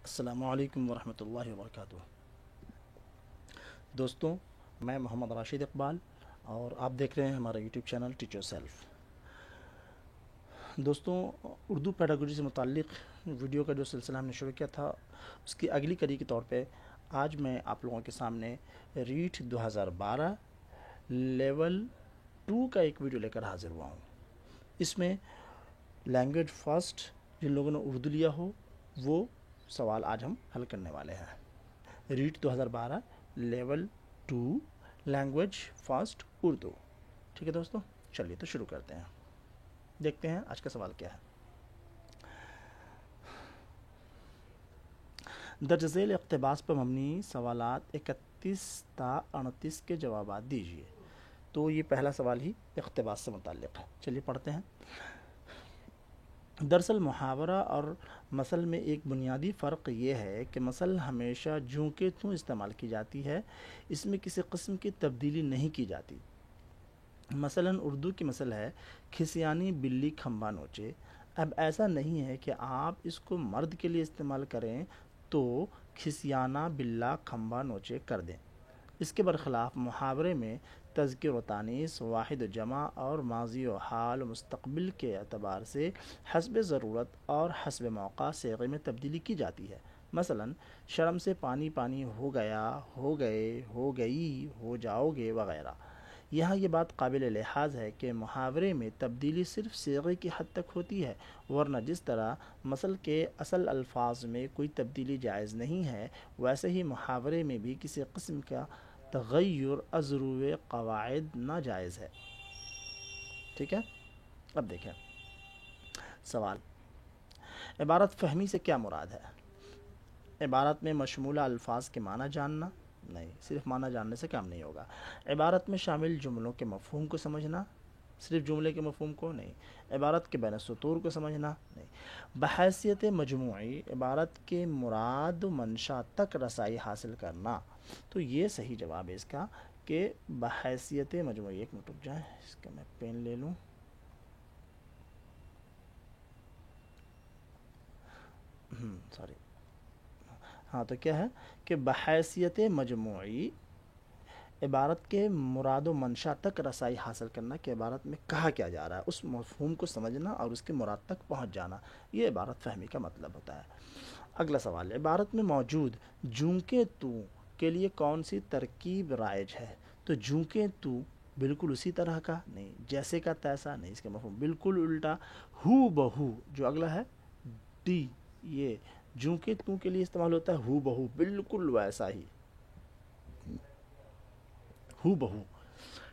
السلام علیکم ورحمۃ اللہ وبرکاتہ۔ دوستوں، میں محمد راشد اقبال اور آپ دیکھ رہے ہیں ہمارا YouTube channel teach your self. دوستوں، اردو پیڈاگوجی سے متعلق ویڈیو کا جو سلسلہ ہم نے شروع کیا تھا، اس کی اگلی کڑی کے طور پہ آج میں آپ لوگوں کے سامنے ریٹ 2012 لیول 2 کا ایک ویڈیو لے کر حاضر ہوا ہوں۔ اس میں لینگویج فرسٹ جن لوگوں نے اردو لیا ہو وہ سوال آج ہم حل کرنے والے ہیں۔ Rate 2012 level 2 language first Urdu. ٹھیک ہے دوستوں، چلیے تو شروع کرتے ہیں، دیکھتے ہیں آج کا سوال کیا ہے۔ درج ذیل اقتباس پر مبنی سوالات 31 تا 38 کے جوابات دیجیے۔ تو یہ پہلا سوال ہی اقتباس سے متعلق ہے، چلیے پڑھتے ہیں۔ دراصل محاورہ اور مثل میں ایک بنیادی فرق یہ ہے کہ مثل ہمیشہ جوں کہ توں استعمال کی جاتی ہے، اس میں کسی قسم کی تبدیلی نہیں کی جاتی۔ مثلاً اردو کی مثل ہے کھسیانی بلی کھمبا نوچے۔ اب ایسا نہیں ہے کہ آپ اس کو مرد کے لیے استعمال کریں تو کھسیانہ بلا کھمبا نوچے کر دیں۔ اس کے برخلاف محاورے میں تذکر و تانیث، واحد و جمع اور ماضی و حال و مستقبل کے اعتبار سے حسب ضرورت اور حسب موقع صیغے میں تبدیلی کی جاتی ہے۔ مثلاً شرم سے پانی پانی ہو گیا، ہو گئے، ہو گئی، ہو جاؤ گے وغیرہ۔ یہاں یہ بات قابل لحاظ ہے کہ محاورے میں تبدیلی صرف صیغے کی حد تک ہوتی ہے، ورنہ جس طرح مثل کے اصل الفاظ میں کوئی تبدیلی جائز نہیں ہے، ویسے ہی محاورے میں بھی کسی قسم کا تغیر از روئے قواعد ناجائز ہے۔ ٹھیک ہے، اب دیکھیں سوال۔ عبارت فہمی سے کیا مراد ہے؟ عبارت میں مشمولہ الفاظ کے معنی جاننا؟ نہیں، صرف معنی جاننے سے کام نہیں ہوگا۔ عبارت میں شامل جملوں کے مفہوم کو سمجھنا؟ صرف جملے کے مفہوم کو نہیں۔ عبارت کے بین السطور کو سمجھنا؟ نہیں۔ بحیثیت مجموعی عبارت کے مراد و منشا تک رسائی حاصل کرنا؟ تو یہ صحیح جواب ہے اس کا کہ بحیثیت مجموعی۔ ایک منٹ رک جائیں، اس کا میں پین لے لوں۔ سوری، ہاں تو کیا ہے کہ بحیثیت مجموعی عبارت کے مراد و منشا تک رسائی حاصل کرنا کہ عبارت میں کہا کیا جا رہا ہے، اس مفہوم کو سمجھنا اور اس کے مراد تک پہنچ جانا، یہ عبارت فہمی کا مطلب ہوتا ہے۔ اگلا سوال، عبارت میں موجود جوں کہ تو کے لیے کون سی ترکیب رائج ہے؟ تو جوں کہ تو بالکل اسی طرح کا نہیں، جیسے کا تیسا نہیں، اس کا مفہوم بالکل الٹا، ہو بہو جو اگلا ہے ڈی، یہ جوں کہ تو کے لیے استعمال ہوتا ہے، ہو بہو بالکل ویسا ہی، ہو بہو۔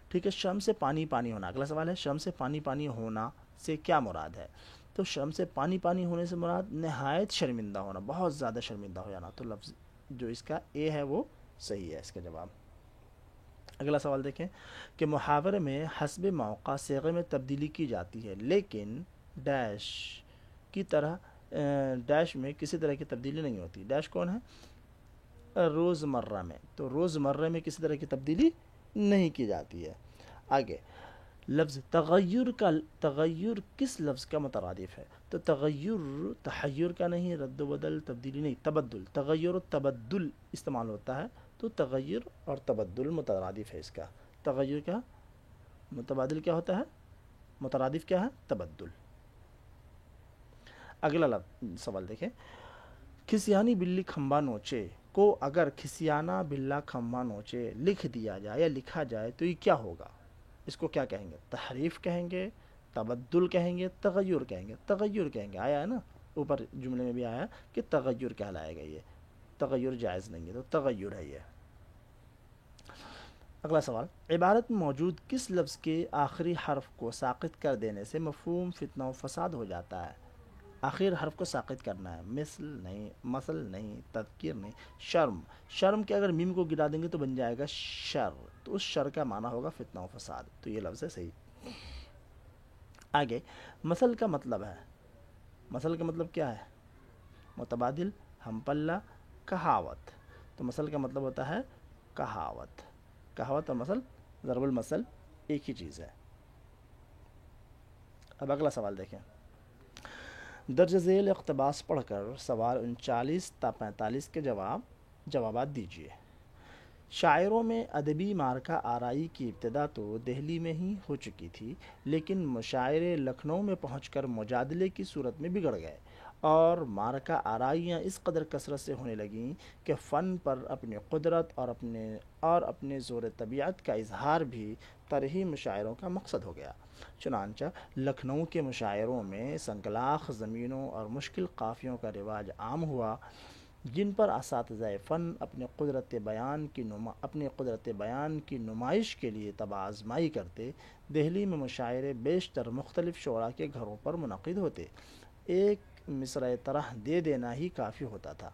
ٹھیک ہے، شرم سے پانی پانی ہونا، اگلا سوال ہے شرم سے پانی پانی ہونا سے کیا مراد ہے؟ تو شرم سے پانی پانی ہونے سے مراد نہایت شرمندہ ہونا، بہت زیادہ شرمندہ ہو جانا، تو لفظ جو اس کا اے ہے وہ صحیح ہے اس کا جواب۔ اگلا سوال دیکھیں کہ محاورے میں حسب موقع صیغے میں تبدیلی کی جاتی ہے، لیکن ڈیش کی طرح ڈیش میں کسی طرح کی تبدیلی نہیں ہوتی۔ ڈیش کون ہے؟ روزمرہ میں، تو روزمرہ میں کسی طرح کی تبدیلی نہیں کی جاتی ہے۔ آگے لفظ تغیر کا، تغیر کس لفظ کا مترادف ہے؟ تو تغیر تحیر کا نہیں، رد و بدل تبدیلی نہیں، تبدل، تغیر و تبدل استعمال ہوتا ہے، تو تغیر اور تبدل مترادف ہے اس کا۔ تغیر کا متبادل کیا ہوتا ہے؟ مترادف کیا ہے؟ تبدل۔ اگلا سوال دیکھیں، کھسیانی بلی کھمبا نوچے کو اگر کھسیانہ بلا کھمبا نوچے لکھ دیا جائے یا لکھا جائے تو یہ کیا ہوگا؟ اس کو کیا کہیں گے؟ تحریف کہیں گے، تبدل کہیں گے، تغیر کہیں گے؟ تغیر کہیں گے، آیا ہے نا اوپر جملے میں بھی آیا ہے کہ تغیر کہلائے گا، یہ تغیر جائز نہیں ہے، تو تغیر ہے یہ۔ اگلا سوال، عبارت میں موجود کس لفظ کے آخری حرف کو ساقط کر دینے سے مفہوم فتنہ و فساد ہو جاتا ہے؟ آخر حرف کو ساقط کرنا ہے، مثل نہیں، مثل نہیں، تذکیر نہیں، شرم، شرم کے اگر میم کو گرا دیں گے تو بن جائے گا شر، تو اس شر کا معنی ہوگا فتنہ و فساد، تو یہ لفظ ہے صحیح۔ آگے مثل کا مطلب ہے، مثل کا مطلب کیا ہے؟ متبادل، ہم پلہ، کہاوت، تو مثل کا مطلب ہوتا ہے کہاوت۔ کہاوت اور مثل ضرب المثل ایک ہی چیز ہے۔ اب اگلا سوال دیکھیں، درج ذیل اقتباس پڑھ کر سوال 39 تا 45 کے جوابات دیجیے۔ شاعروں میں ادبی مارکہ آرائی کی ابتدا تو دہلی میں ہی ہو چکی تھی، لیکن مشاعرے لکھنؤ میں پہنچ کر مجادلے کی صورت میں بگڑ گئے اور مارکہ آرائیاں اس قدر کثرت سے ہونے لگیں کہ فن پر اپنی قدرت اور اپنے زور طبیعت کا اظہار بھی طرحی مشاعروں کا مقصد ہو گیا۔ چنانچہ لکھنؤ کے مشاعروں میں سنکلاخ زمینوں اور مشکل قافیوں کا رواج عام ہوا، جن پر اساتذہ فن اپنے قدرت بیان کی نمائش کے لیے طبع آزمائی کرتے۔ دہلی میں مشاعرے بیشتر مختلف شعراء کے گھروں پر منعقد ہوتے، ایک مصرع طرح دے دینا ہی کافی ہوتا تھا۔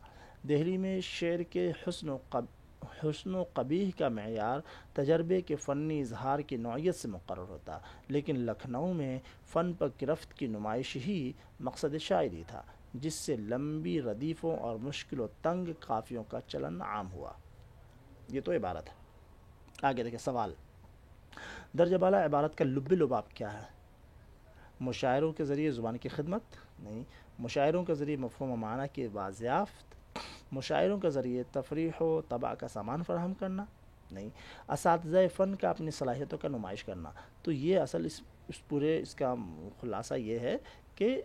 دہلی میں شعر کے حسن و قبیح کا معیار تجربے کے فنی اظہار کی نوعیت سے مقرر ہوتا، لیکن لکھنؤ میں فن پر گرفت کی نمائش ہی مقصد شاعری تھا، جس سے لمبی ردیفوں اور مشکل و تنگ قافیوں کا چلن عام ہوا۔ یہ تو عبارت ہے۔ آگے دیکھیں سوال، درجہ بالا عبارت کا لب لباب کیا ہے؟ مشاعروں کے ذریعے زبان کی خدمت؟ نہیں۔ مشاعروں کے ذریعے مفہوم و معنی کی بازیافت؟ مشاعروں کے ذریعے تفریح و طبع کا سامان فراہم کرنا؟ نہیں۔ اساتذہ فن کا اپنی صلاحیتوں کا نمائش کرنا؟ تو یہ اصل اس کا خلاصہ یہ ہے کہ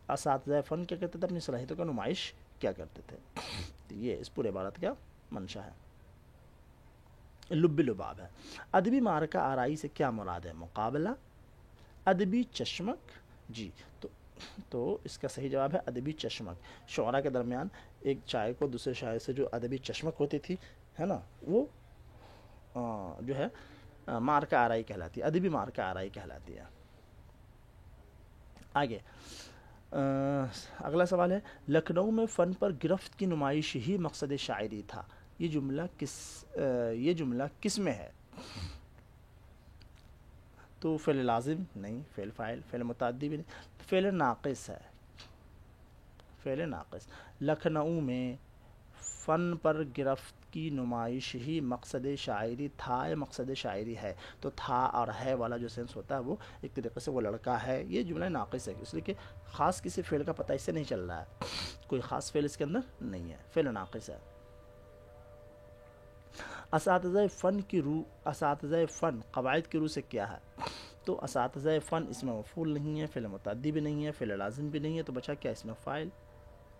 اساتذہ فن کیا کرتے تھے؟ اپنی صلاحیتوں کا نمائش کیا کرتے تھے۔ یہ اس پورے عبارت کا منشا ہے۔ لب لباب ہے۔ ادبی مارکہ آرائی سے کیا مراد ہے؟ مقابلہ، ادبی چشمک؟ جی تو اس کا صحیح جواب ہے ادبی چشمک۔ شعراء کے درمیان ایک شاعر کو دوسرے شاعر سے جو ادبی چشمک ہوتی تھی ہے نا، وہ جو ہے مارکہ آرائی کہلاتی ہے، ادبی مارکہ آرائی کہلاتی ہے۔ آگے اگلا سوال ہے، لکھنؤ میں فن پر گرفت کی نمائش ہی مقصد شاعری تھا، یہ جملہ کس میں ہے؟ تو فعل لازم نہیں، فعل فاعل، فعل متعدی بھی نہیں، فعل ناقص ہے، فعل ناقص۔ لکھنؤ میں فن پر گرفت کی نمائش ہی مقصد شاعری تھا یا مقصد شاعری ہے؟ تو تھا اور ہے والا جو سینس ہوتا ہے وہ ایک طریقے سے وہ لڑکا ہے، یہ جملہ ناقص ہے، اس لیے کہ خاص کسی فعل کا پتہ اس سے نہیں چل رہا ہے، کوئی خاص فعل اس کے اندر نہیں ہے، فعل ناقص ہے۔ اساتذہ فن قواعد کی روح سے کیا ہے؟ تو اساتذہ فن اس میں مفعول نہیں ہے، فعل متعدی بھی نہیں ہے، فعل لازم بھی نہیں ہے، تو بچا کیا اس میں فاعل؟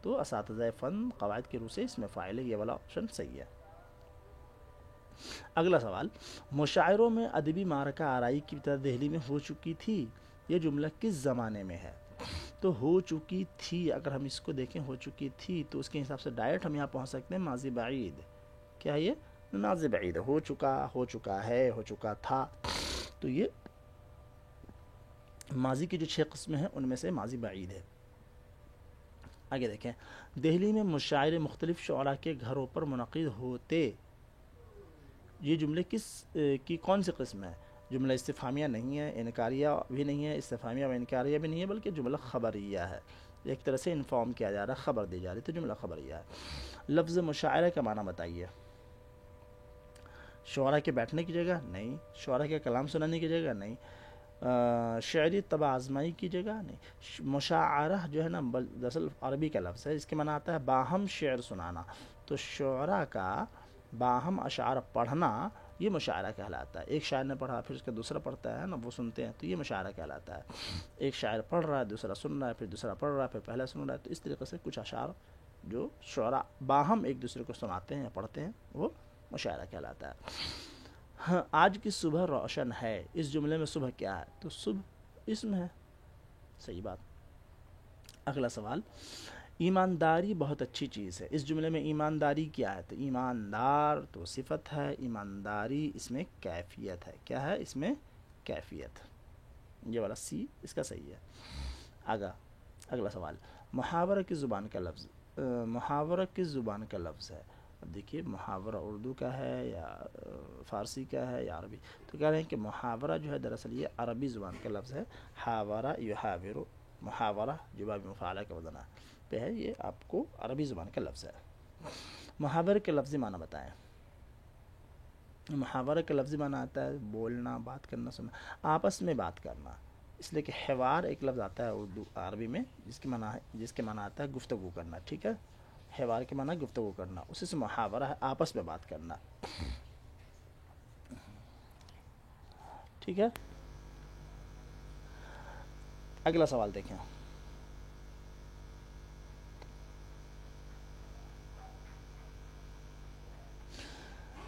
تو اساتذہ فن قواعد کی روح سے اس میں فاعل ہے، یہ والا آپشن صحیح ہے۔ اگلا سوال، مشاعروں میں ادبی مارکہ آرائی کی ابتدا دہلی میں ہو چکی تھی، یہ جملہ کس زمانے میں ہے؟ تو ہو چکی تھی، اگر ہم اس کو دیکھیں ہو چکی تھی تو اس کے حساب سے ڈائریکٹ ہم یہاں پہنچ سکتے ہیں ماضی بعید۔ کیا یہ ماضی بعید ہے، ہو چکا ہے، ہو چکا تھا، تو یہ ماضی کی جو 6 قسمیں ہیں ان میں سے ماضی بعید ہے۔ آگے دیکھیں، دہلی میں مشاعرے مختلف شعراء کے گھروں پر منعقد ہوتے، یہ جملے کی کون سی قسم ہے؟ جملہ استفہامیہ نہیں ہے، انکاریہ بھی نہیں ہے، استفہامیہ و انکاریہ بھی نہیں ہے، بلکہ جملہ خبریہ ہے، ایک طرح سے انفارم کیا جا رہا ہے، خبر دی جا رہی ہے، تو جملہ خبریہ ہے۔ لفظ مشاعرہ کا معنی بتائیے۔ شعراء کے بیٹھنے کی جگہ؟ نہیں۔ شعراء کے کلام سنانے کی جگہ؟ نہیں۔ شعری طبع آزمائی کی جگہ؟ نہیں۔ مشاعرہ جو ہے نا دراصل عربی کا لفظ ہے، اس کے معنی آتا ہے باہم شعر سنانا، تو شعراء کا باہم اشعار پڑھنا یہ مشاعرہ کہلاتا ہے۔ ایک شاعر نے پڑھا پھر اس کا دوسرا پڑھتا ہے نا، وہ سنتے ہیں، تو یہ مشاعرہ کہلاتا ہے۔ ایک شاعر پڑھ رہا ہے، دوسرا سن رہا ہے، پھر دوسرا پڑھ رہا ہے، پھر پہلا سن رہا ہے، تو اس طریقے سے کچھ اشعار جو شعراء باہم ایک دوسرے کو سناتے ہیں یا پڑھتے ہیں وہ مشاعرہ کہلاتا ہے۔ ہاں، آج کی صبح روشن ہے، اس جملے میں صبح کیا ہے؟ تو صبح اسم ہے، صحیح بات۔ اگلا سوال، ایمانداری بہت اچھی چیز ہے، اس جملے میں ایمانداری کیا ہے؟ تو ایماندار تو صفت ہے، ایمانداری اس میں کیفیت ہے، کیا ہے اس میں؟ کیفیت، یہ والا سی اس کا صحیح ہے۔ اگلا سوال، محاورہ کس زبان کا لفظ؟ محاورہ کس زبان کا لفظ ہے؟ اب دیکھیے محاورہ اردو کا ہے یا فارسی کا ہے یا عربی؟ تو کہہ رہے ہیں کہ محاورہ جو ہے دراصل یہ عربی زبان کا لفظ ہے، حاورہ یحاورو، محاورہ جو باب مفعلہ کا وزن پہ ہے، یہ آپ کو عربی زبان کا لفظ ہے۔ محاورہ کے لفظی معنی بتائیں۔ محاورہ کا لفظی معنی آتا ہے بولنا، بات کرنا، سننا، آپس میں بات کرنا، اس لیے کہ حوار ایک لفظ آتا ہے اردو عربی میں جس کے معنی آتا ہے گفتگو کرنا. ٹھیک ہے, حوار کے معنی گفتگو کرنا, اسی سے محاورہ ہے آپس میں بات کرنا. ٹھیک ہے, اگلا سوال دیکھیں.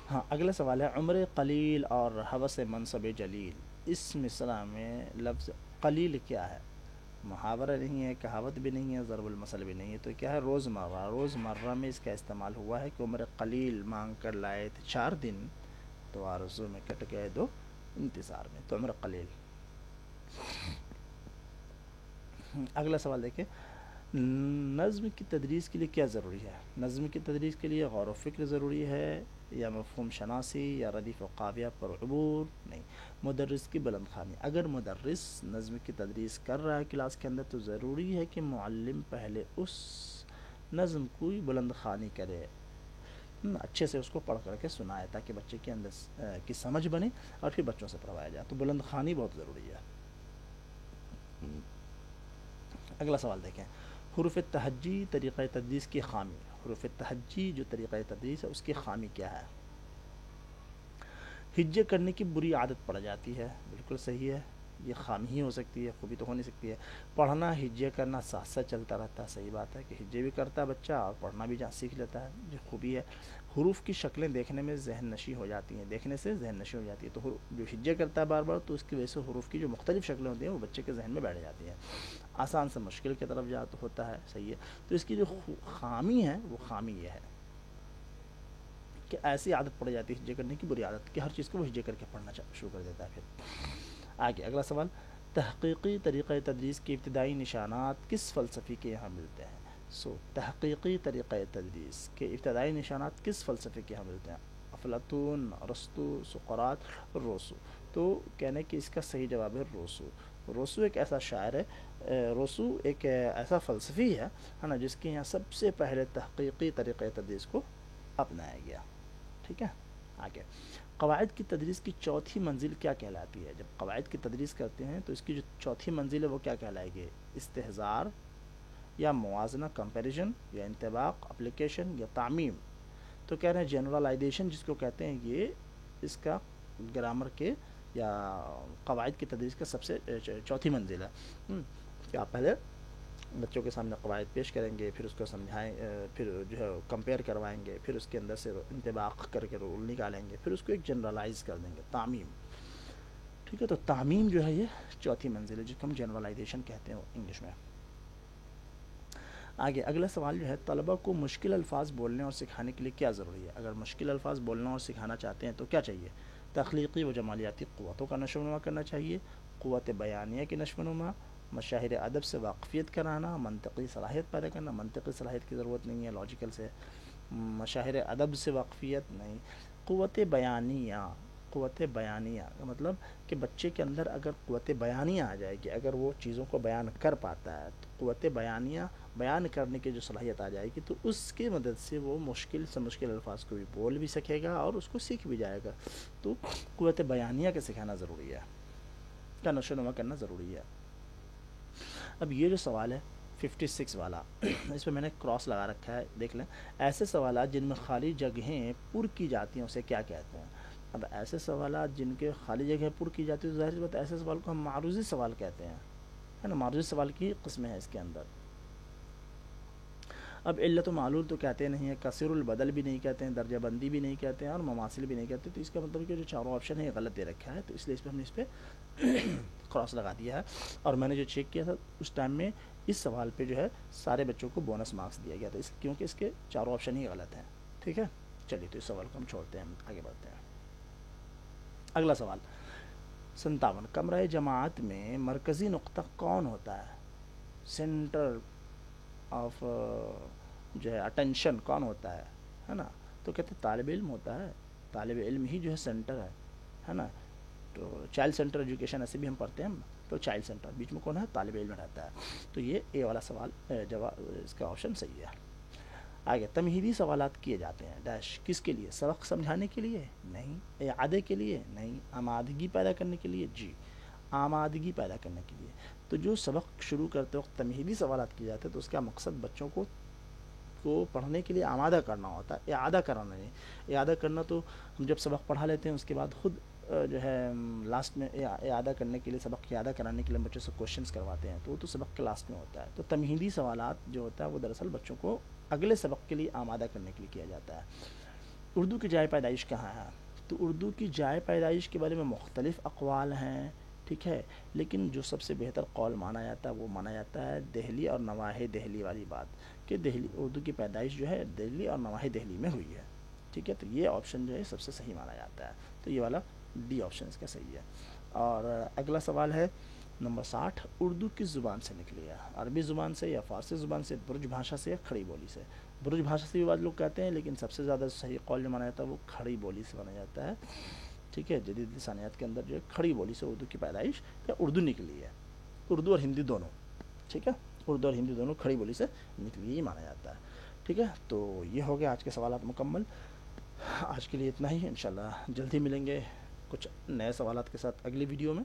ہاں, اگلا سوال ہے عمر قلیل اور حوث منصب جلیل. اس مصرع میں لفظ قلیل کیا ہے؟ محاورہ نہیں ہے, کہاوت بھی نہیں ہے, ضرب المثل بھی نہیں ہے, تو کیا ہے؟ روزمرہ. روزمرہ میں اس کا استعمال ہوا ہے کہ عمر قلیل مانگ کر لائے تھے 4 دن, تو آرزو میں کٹ گئے 2 انتظار میں, تو عمر قلیل. اگلا سوال دیکھیں. نظم کی تدریس کے لیے کیا ضروری ہے؟ نظم کی تدریس کے لیے غور و فکر ضروری ہے, یا مفہوم شناسی, یا ردیف و قافیہ پر عبور؟ نہیں. مدرس کی بلند خوانی. اگر مدرس نظم کی تدریس کر رہا ہے کلاس کے اندر, تو ضروری ہے کہ معلم پہلے اس نظم کو بلند خوانی کرے, اچھے سے اس کو پڑھ کر کے سنائے, تاکہ بچے کے اندر کی سمجھ بنے اور پھر بچوں سے پڑھوایا جائے. تو بلند خوانی بہت ضروری ہے. اگلا سوال دیکھیں. حروف تہجی طریقہ تدریس کی خامی. حروف تہجی جو طریقہ تدریس ہے اس کی خامی کیا ہے؟ ہجے کرنے کی بری عادت پڑ جاتی ہے. بالکل صحیح ہے, یہ خامی ہی ہو سکتی ہے, خوبی تو ہو نہیں سکتی ہے. پڑھنا ہجے کرنا ساتھ ساتھ چلتا رہتا ہے. صحیح بات ہے کہ ہجے بھی کرتا ہے بچہ اور پڑھنا بھی سیکھ لیتا ہے, یہ خوبی ہے. حروف کی شکلیں دیکھنے میں ذہن نشی ہو جاتی ہیں, دیکھنے سے ذہن نشی ہو جاتی ہے. تو جو ہجے کرتا ہے بار بار, تو اس کی وجہ سے حروف کی جو مختلف شکلیں ہوتی ہیں وہ بچے کے ذہن میں بیٹھ جاتی ہیں, آسان سے مشکل کی طرف جاتا ہوتا ہے. صحیح ہے. تو اس کی جو خامی ہے وہ خامی یہ ہے کہ ایسی عادت پڑ جاتی ہے ہجے کرنے کی, بری عادت, کہ ہر چیز کو وہ ہجے کر کے پڑھنا شروع کر دیتا ہے. پھر آگے اگلا سوال. تحقیقی طریقہ تدریس کے ابتدائی نشانات کس فلسفی کے یہاں ملتے ہیں؟ تحقیقی طریقہ تدریس کے ابتدائی نشانات کس فلسفے کے یہاں ملتے ہیں؟ افلاطون, ارسطو, سقراط, روسو. تو کہنے کہ اس کا صحیح جواب ہے روسو. روسو ایک ایسا شاعر ہے, روسو ایک ایسا فلسفی ہے نا, جس کے یہاں سب سے پہلے تحقیقی طریقہ تدریس کو اپنایا گیا. ٹھیک ہے. آگے. قواعد کی تدریس کی چوتھی منزل کیا کہلاتی ہے؟ جب قواعد کی تدریس کرتے ہیں تو اس کی جو چوتھی منزل ہے وہ کیا کہلائے گی؟ استحضار, یا موازنہ کمپیریزن, یا انطباق اپلیکیشن, یا تعمیم. تو کہہ رہے ہیں جنرلائزیشن جس کو کہتے ہیں, یہ اس کا گرامر کے یا قواعد کی تدریس کا سب سے چوتھی منزل ہے, کہ آپ پہلے بچوں کے سامنے قواعد پیش کریں گے, پھر اس کو سمجھائیں, پھر جو ہے کمپیئر کروائیں گے, پھر اس کے اندر سے انطباق کر کے رول نکالیں گے, پھر اس کو ایک جنرلائز کر دیں گے, تعمیم. ٹھیک ہے. تو تعمیم جو ہے یہ چوتھی منزل ہے, جس کو ہم جنرلائزیشن کہتے ہیں انگلش میں. آگے اگلا سوال جو ہے, طلبہ کو مشکل الفاظ بولنے اور سکھانے کے لیے کیا ضروری ہے؟ اگر مشکل الفاظ بولنا اور سکھانا چاہتے ہیں تو کیا چاہیے؟ تخلیقی و جمالیاتی قوتوں کا نشو و نما کرنا چاہیے, قوت بیانیہ کی نشو و نما, مشاہیر ادب سے واقفیت کرانا, منطقی صلاحیت پیدا کرنا. منطقی صلاحیت کی ضرورت نہیں ہے, لاجیکل سے. مشاہیر ادب سے واقفیت نہیں. قوت بیانیہ. قوت بیانیہ کا مطلب کہ بچے کے اندر اگر قوت بیانیہ آ جائے گی, اگر وہ چیزوں کو بیان کر پاتا ہے, تو قوت بیانیہ بیان کرنے کی جو صلاحیت آ جائے گی, تو اس کی مدد سے وہ مشکل سے مشکل الفاظ کو بھی بول بھی سکے گا اور اس کو سیکھ بھی جائے گا. تو قوت بیانیہ کا سکھانا ضروری ہے, کا نشو و نما کرنا ضروری ہے. اب یہ جو سوال ہے 56 والا, اس پہ میں نے کراس لگا رکھا ہے, دیکھ لیں. ایسے سوالات جن میں خالی جگہیں پر کی جاتی ہیں اسے کیا کہتے ہیں؟ اب ایسے سوالات جن کے خالی جگہ پر کی جاتی ہے, تو ظاہر سی بات ہے ایسے سوال کو ہم معروضی سوال کہتے ہیں, ہے نا. معروضی سوال کی قسمیں ہیں اس کے اندر. اب علت و معلول تو کہتے نہیں ہیں, کثیر البدل بھی نہیں کہتے ہیں, درجہ بندی بھی نہیں کہتے ہیں, اور مماثل بھی نہیں کہتے. تو اس کا مطلب کہ جو چاروں آپشن ہے یہ غلط دے رکھا ہے, تو اس لیے اس پہ ہم نے اس پہ کراس لگا دیا ہے. اور میں نے جو چیک کیا تھا اس ٹائم میں اس سوال پہ جو ہے سارے بچوں کو بونس مارکس دیا گیا تھا, کیونکہ اس کے چاروں آپشن ہی غلط ہیں. ٹھیک ہے. چلیے تو اس سوال کو ہم چھوڑتے ہیں, آگے بڑھتے ہیں. اگلا سوال 57. کمرہ جماعت میں مرکزی نقطہ کون ہوتا ہے؟ سینٹر آف جو ہے اٹینشن کون ہوتا ہے نا. تو کہتے ہیں طالب علم ہوتا ہے, طالب علم ہی جو ہے سینٹر ہے نا. تو چائلڈ سینٹر ایجوکیشن ایسے بھی ہم پڑھتے ہیں, تو چائلڈ سینٹر بیچ میں کون ہے؟ طالب علم رہتا ہے. تو یہ اے والا سوال جواب اس کا آپشن صحیح ہے. آگے تمہیدی سوالات کیے جاتے ہیں ڈیش کس کے لیے؟ سبق سمجھانے کے لیے؟ نہیں. اعادے کے لیے؟ نہیں. آمادگی پیدا کرنے کے لیے؟ جی. آمادگی پیدا کرنے کے لیے. تو جو سبق شروع کرتے وقت تمہیدی سوالات کیے جاتے ہیں تو اس کا مقصد بچوں کو پڑھنے کے لیے آمادہ کرنا ہوتا ہے، اعادہ کرنا نہیں. اعادہ کرنا تو ہم جب سبق پڑھا لیتے ہیں اس کے بعد خود جو ہے لاسٹ میں اعادہ کرنے کے لیے، سبق کی اعادہ کرانے کے لیے ہم بچوں سے کوشچنس کرواتے ہیں، تو وہ تو سبق کے لاسٹ میں ہوتا ہے. تو تمہیدی سوالات جو ہوتا ہے وہ دراصل بچوں کو اگلے سبق کے لیے آمادہ کرنے کے لیے کیا جاتا ہے. اردو کی جائے پیدائش کہاں ہے؟ تو اردو کی جائے پیدائش کے بارے میں مختلف اقوال ہیں، ٹھیک ہے، لیکن جو سب سے بہتر قول مانا جاتا ہے وہ مانا جاتا ہے دہلی اور نواحِ دہلی والی بات، کہ دہلی، اردو کی پیدائش جو ہے دہلی اور نواحِ دہلی میں ہوئی ہے. ٹھیک ہے، تو یہ آپشن جو ہے سب سے صحیح مانا جاتا ہے. تو یہ والا ڈی آپشن اس کا صحیح ہے. اور اگلا سوال ہے نمبر 60، اردو کس زبان سے نکلی ہے؟ عربی زبان سے یا فارسی زبان سے، برج بھاشا سے یا کھڑی بولی سے؟ برج بھاشا سے بھی بعض لوگ کہتے ہیں، لیکن سب سے زیادہ صحیح قول جو مانا جاتا ہے وہ کھڑی بولی سے مانا جاتا ہے. ٹھیک ہے، جدید لسانیات کے اندر جو ہے کھڑی بولی سے اردو کی پیدائش یا اردو نکلی ہے. اردو اور ہندی دونوں، ٹھیک ہے، اردو اور ہندی دونوں کھڑی بولی سے نکلی ہی مانا جاتا ہے. ٹھیک ہے، تو یہ ہو گیا آج کے سوالات مکمل. آج کے لیے اتنا ہی، انشاءاللہ جلدی ملیں گے کچھ نئے سوالات کے ساتھ اگلی ویڈیو میں.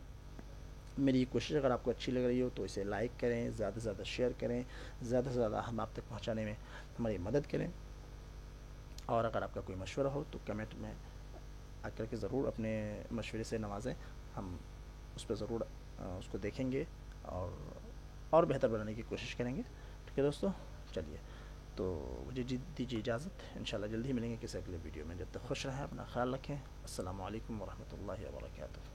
میری یہ کوشش اگر آپ کو اچھی لگ رہی ہو تو اسے لائک کریں، زیادہ سے زیادہ شیئر کریں، زیادہ سے زیادہ ہم آپ تک پہنچانے میں ہماری مدد کریں. اور اگر آپ کا کوئی مشورہ ہو تو کمنٹ میں آ کر کے ضرور اپنے مشورے سے نوازیں، ہم اس پہ ضرور اس کو دیکھیں گے اور بہتر بنانے کی کوشش کریں گے. ٹھیک ہے دوستو، چلیے تو مجھے دیجیے اجازت، انشاءاللہ جلدی ہی ملیں گے کسی اگلے ویڈیو میں. جب تک خوش رہیں، اپنا خیال رکھیں. السلام علیکم ورحمۃ اللہ وبرکاتہ.